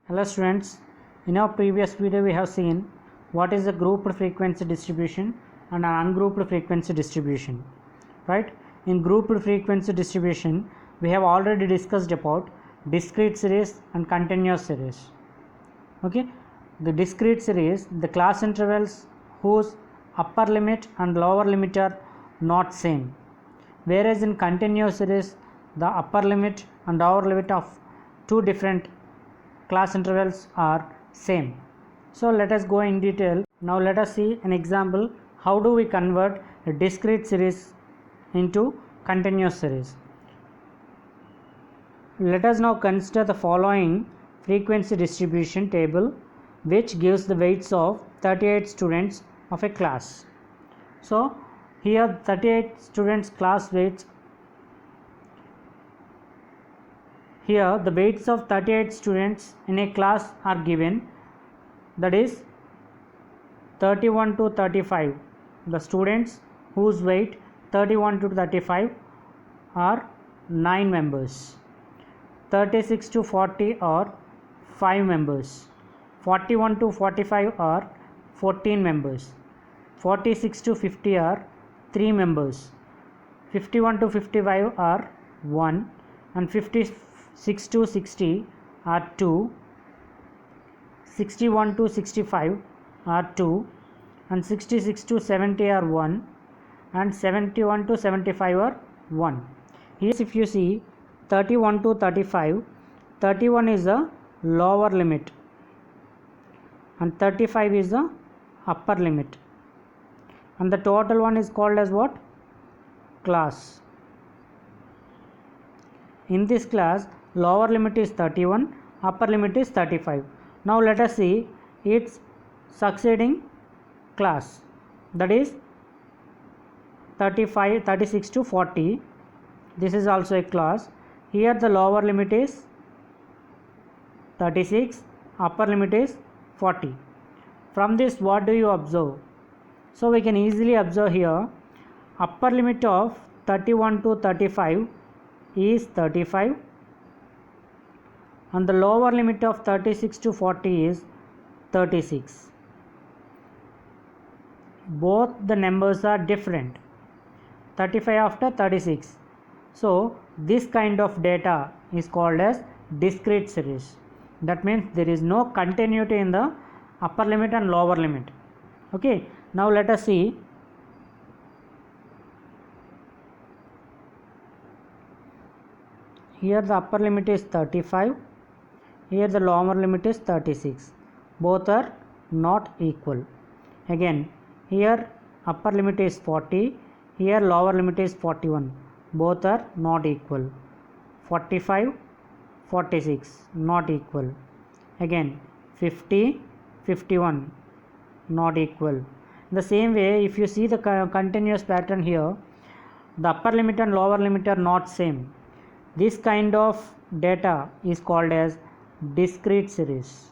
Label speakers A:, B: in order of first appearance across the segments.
A: Hello students, in our previous video we have seen what is the grouped frequency distribution and an ungrouped frequency distribution, right? In grouped frequency distribution we have already discussed about discrete series and continuous series. Okay, the discrete series, the class intervals whose upper limit and lower limit are not same, whereas in continuous series the upper limit and lower limit of two different class intervals are same. So let us go in detail. Now let us see an example. How do we convert a discrete series into continuous series? Let us now consider the following frequency distribution table, which gives the weights of 38 students of a class. So here 38 students class weights. Here the weights of 38 students in a class are given, that is 31 to 35. The students whose weight 31 to 35 are 9 members. 36 to 40 are 5 members. 41 to 45 are 14 members. 46 to 50 are 3 members. 51 to 55 are 1, and 56 to 60 are 2, 61 to 65 are 2, and 66 to 70 are 1, and 71 to 75 are 1. Here if you see 31 to 35, 31 is the lower limit and 35 is the upper limit, and the total one is called as what? Class. In this class, lower limit is 31, upper limit is 35. Now let us see its succeeding class, that is 36 to 40. This is also a class. Here the lower limit is 36, upper limit is 40. From this what do you observe? So we can easily observe here upper limit of 31 to 35 is 35, and the lower limit of 36 to 40 is 36. Both the numbers are different, 35 after 36. So this kind of data is called as discrete series. That means there is no continuity in the upper limit and lower limit. Okay, now let us see. Here the upper limit is 35, here the lower limit is 36. Both are not equal. Again, here upper limit is 40, here lower limit is 41. Both are not equal. 45, 46 not equal. Again 50, 51 not equal. In the same way, if you see the continuous pattern here, the upper limit and lower limit are not same. This kind of data is called as discrete series.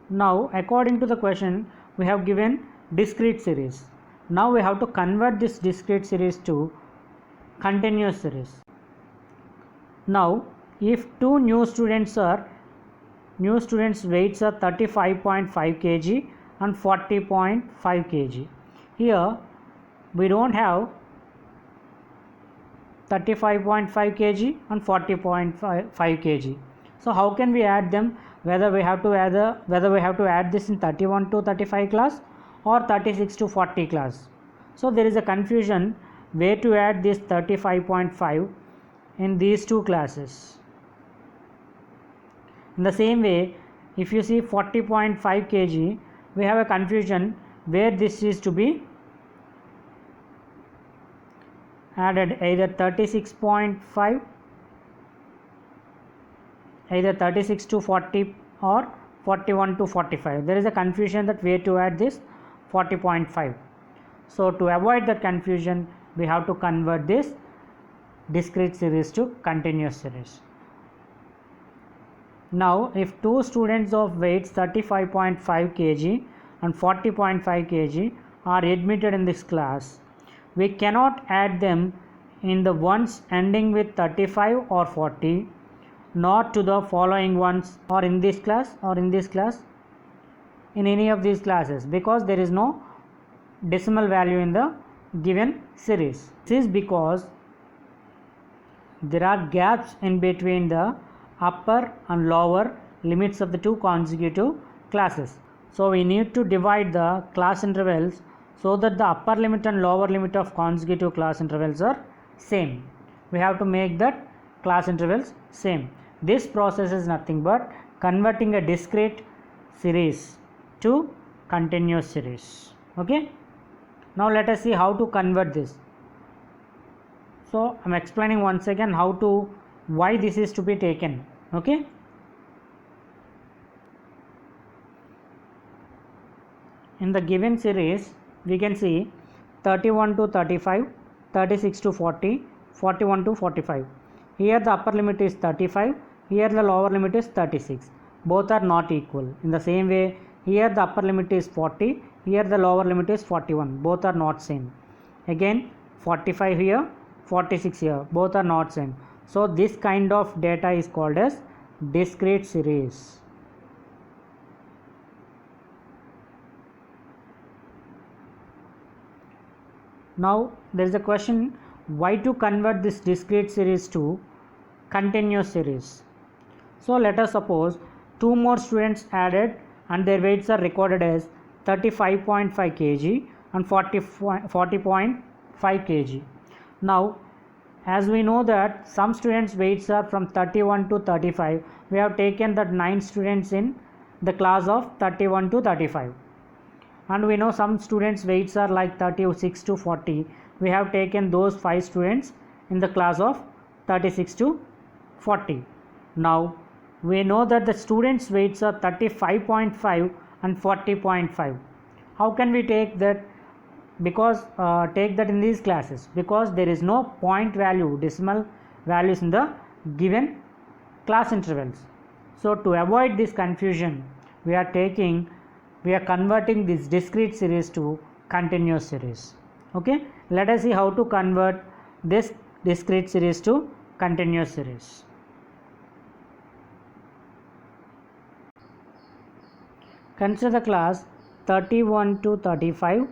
A: Now according to the question, we have given discrete series. Now we have to convert this discrete series to continuous series. Now if two new students weights are 35.5 kg and 40.5 kg. Here we don't have 35.5 kg and 40.5 kg. So how can we add them? Whether we have to add this in 31 to 35 class or 36 to 40 class. So there is a confusion where to add this 35.5 in these two classes. In the same way, if you see 40.5 kg, we have a confusion where this is to be added, either 36.5, either 36 to 40 or 41 to 45. There is a confusion that where to add this 40.5. So to avoid that confusion, we have to convert this discrete series to continuous series. Now if two students of weights 35.5 kg and 40.5 kg are admitted in this class, we cannot add them in the ones ending with 35 or 40, nor to the following ones, or in this class, in any of these classes, because there is no decimal value in the given series. This is because there are gaps in between the upper and lower limits of the two consecutive classes. So we need to divide the class intervals so that the upper limit and lower limit of consecutive class intervals are same. We have to make that class intervals same. This process is nothing but converting a discrete series to continuous series. Okay. Now let us see how to convert this. So I am explaining once again why this is to be taken. Okay. In the given series, we can see 31 to 35, 36 to 40, 41 to 45. Here the upper limit is 35, here the lower limit is 36. Both are not equal. In the same way, here the upper limit is 40, here the lower limit is 41. Both are not same. Again 45 here, 46 here. Both are not same. So this kind of data is called as discrete series. Now there is a question, why to convert this discrete series to continuous series. So let us suppose two more students added and their weights are recorded as 35.5 kg and 40.5 kg. Now as we know that some students weights are from 31 to 35, we have taken that 9 students in the class of 31 to 35. And we know some students weights are like 36 to 40, we have taken those 5 students in the class of 36 to 40. Now we know that the students weights are 35.5 and 40.5. How can we take that? Because take that in these classes, because there is no point value, decimal values in the given class intervals. So to avoid this confusion, we are converting this discrete series to continuous series. Okay, let us see how to convert this discrete series to continuous series. Consider the class 31 to 35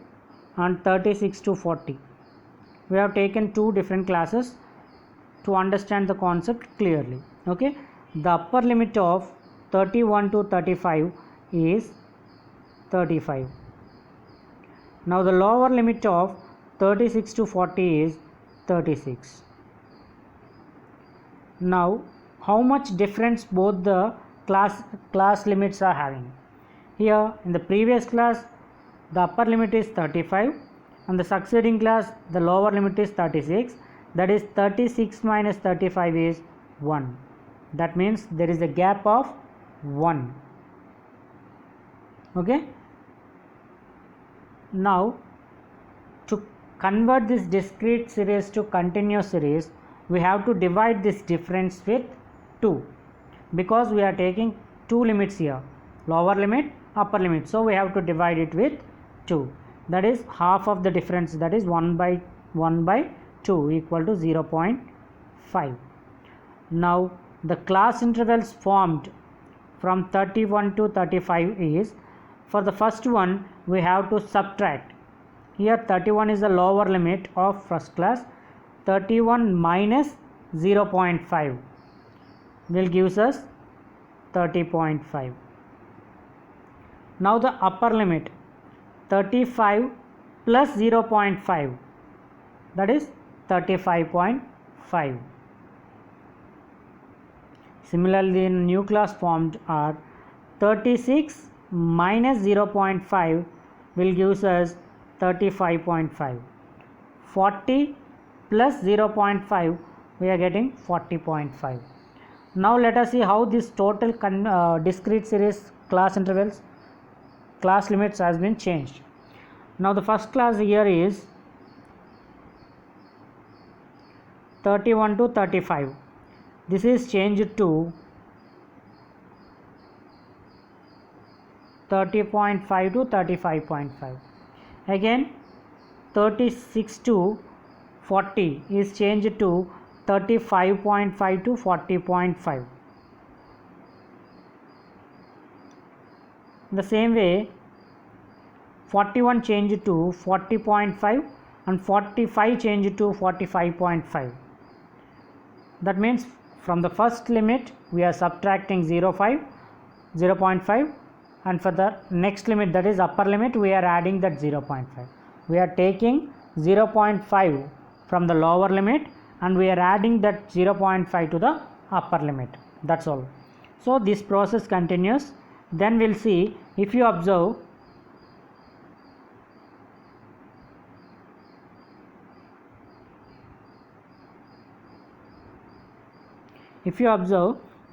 A: and 36 to 40. We have taken two different classes to understand the concept clearly. Okay, the upper limit of 31 to 35 is 35. Now the lower limit of 36 to 40 is 36. Now how much difference both the class limits are having? Here in the previous class the upper limit is 35 and the succeeding class the lower limit is 36. That is 36 minus 35 is 1. That means there is a gap of 1. Okay. Now to convert this discrete series to continuous series, we have to divide this difference with 2, because we are taking two limits here, lower limit, upper limit. So we have to divide it with 2. That is half of the difference, that is 1 by 2 equal to 0.5. Now the class intervals formed from 31 to 35 is, for the first one we have to subtract. Here 31 is the lower limit of first class. 31 minus 0.5 will gives us 30.5. Now the upper limit 35 plus 0.5, that is 35.5. Similarly, in new class formed are 36 minus 0.5 will gives us 35.5. 40 plus 0.5 we are getting 40.5. Now let us see how this total discrete series class intervals, class limits has been changed. Now the first class here is 31 to 35. This is changed to 30.5 to 35.5. Again 36 to 40 is changed to 35.5 to 40.5. In the same way, 41 changed to 40.5 and 45 changed to 45.5. That means from the first limit we are subtracting 0.5, and for the next limit, that is upper limit, we are adding that 0.5. We are taking 0.5 from the lower limit and we are adding that 0.5 to the upper limit. That's all. So this process continues. Then we'll see, if you observe,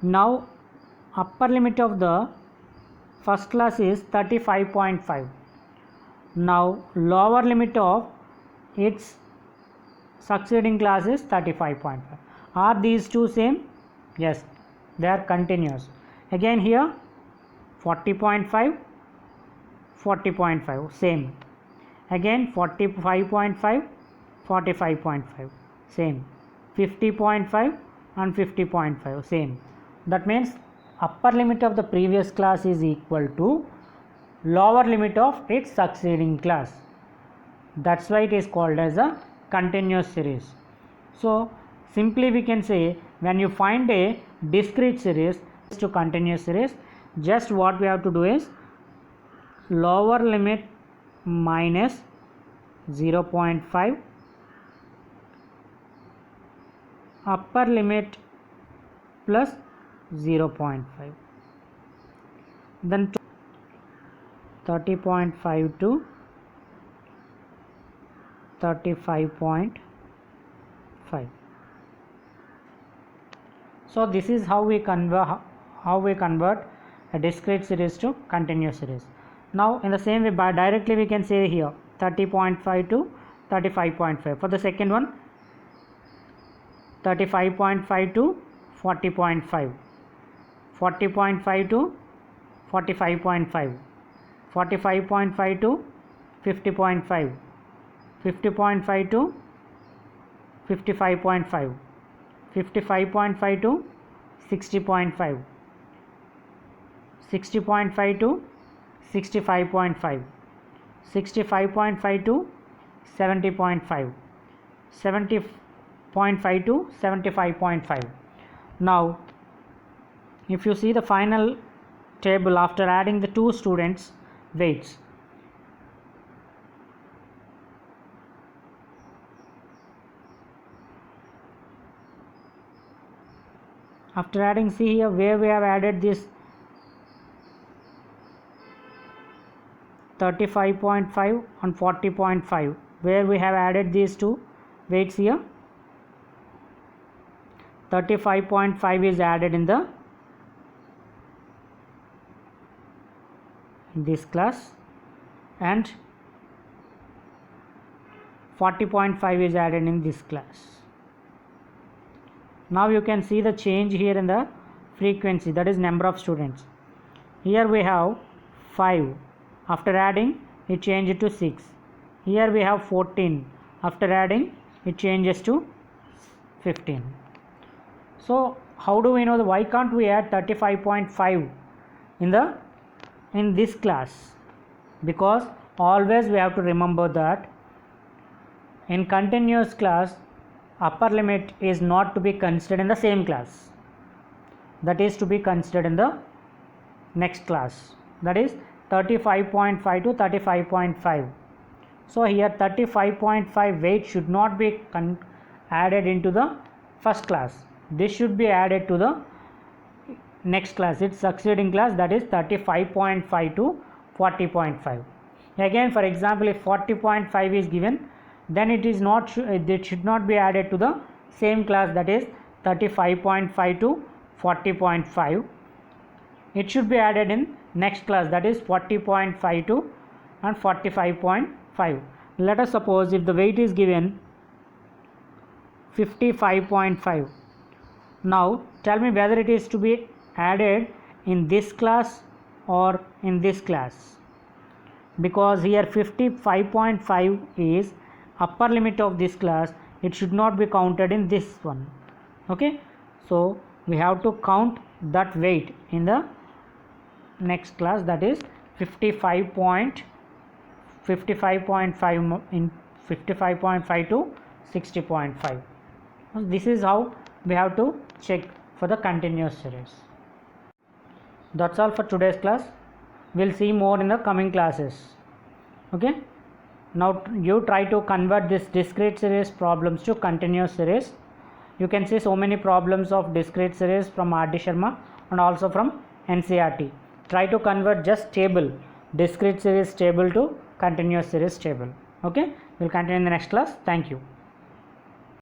A: now upper limit of the first class is 35.5. Now lower limit of its succeeding class is 35.5. Are these two same? Yes, they are continuous. Again here 40.5, 40.5, same. Again 45.5, 45.5, same. 50.5 and 50.5, same. That means upper limit of the previous class is equal to lower limit of its succeeding class. That's why it is called as a continuous series. So simply we can say, when you find a discrete series to continuous series, just what we have to do is lower limit minus 0.5, upper limit plus 0.5, then 30.5 to 35.5. So this is how we convert a discrete series to continuous series. Now in the same way, by directly we can say here 30.5 to 35.5. For the second one, 35.5 to 40.5, 40.5 to 45.5, 45.5 to 50.5, 50.5 to 55.5, 55.5 to 60.5, 60.5 to 65.5, 65.5 to 70.5, 70.5 to 75.5. Now if you see the final table after adding the two students' weights, after adding, see here where we have added this 35.5 and 40.5, where we have added these two weights here. 35.5 is added in this class and 40.5 is added in this class. Now you can see the change here in the frequency, that is number of students. Here we have 5, after adding it changed to 6. Here we have 14, after adding it changes to 15. So how do we know why can't we add 35.5 in this class? Because always we have to remember that in continuous class upper limit is not to be considered in the same class, that is to be considered in the next class, that is 35.5 to 35.5. So here 35.5 weight should not be added into the first class. This should be added to the next class, its succeeding class, that is 35.5 to 40.5. Again, for example, if 40.5 is given, then it should not be added to the same class, that is 35.5 to 40.5. It should be added in next class, that is 40.5 to and 45.5. Let us suppose if the weight is given 55.5. Now tell me whether it is to be added in this class or in this class, because here 55.5 is upper limit of this class, it should not be counted in this one. Okay, so we have to count that weight in the next class, that is 55.5 in 55.5 to 60.5. This is how we have to check for the continuous series. That's all for today's class. We'll see more in the coming classes. Okay, now you try to convert this discrete series problems to continuous series. You can see so many problems of discrete series from R.D. Sharma and also from NCERT. Try to convert just table, discrete series table to continuous series table. Okay, we'll continue in the next class. Thank you.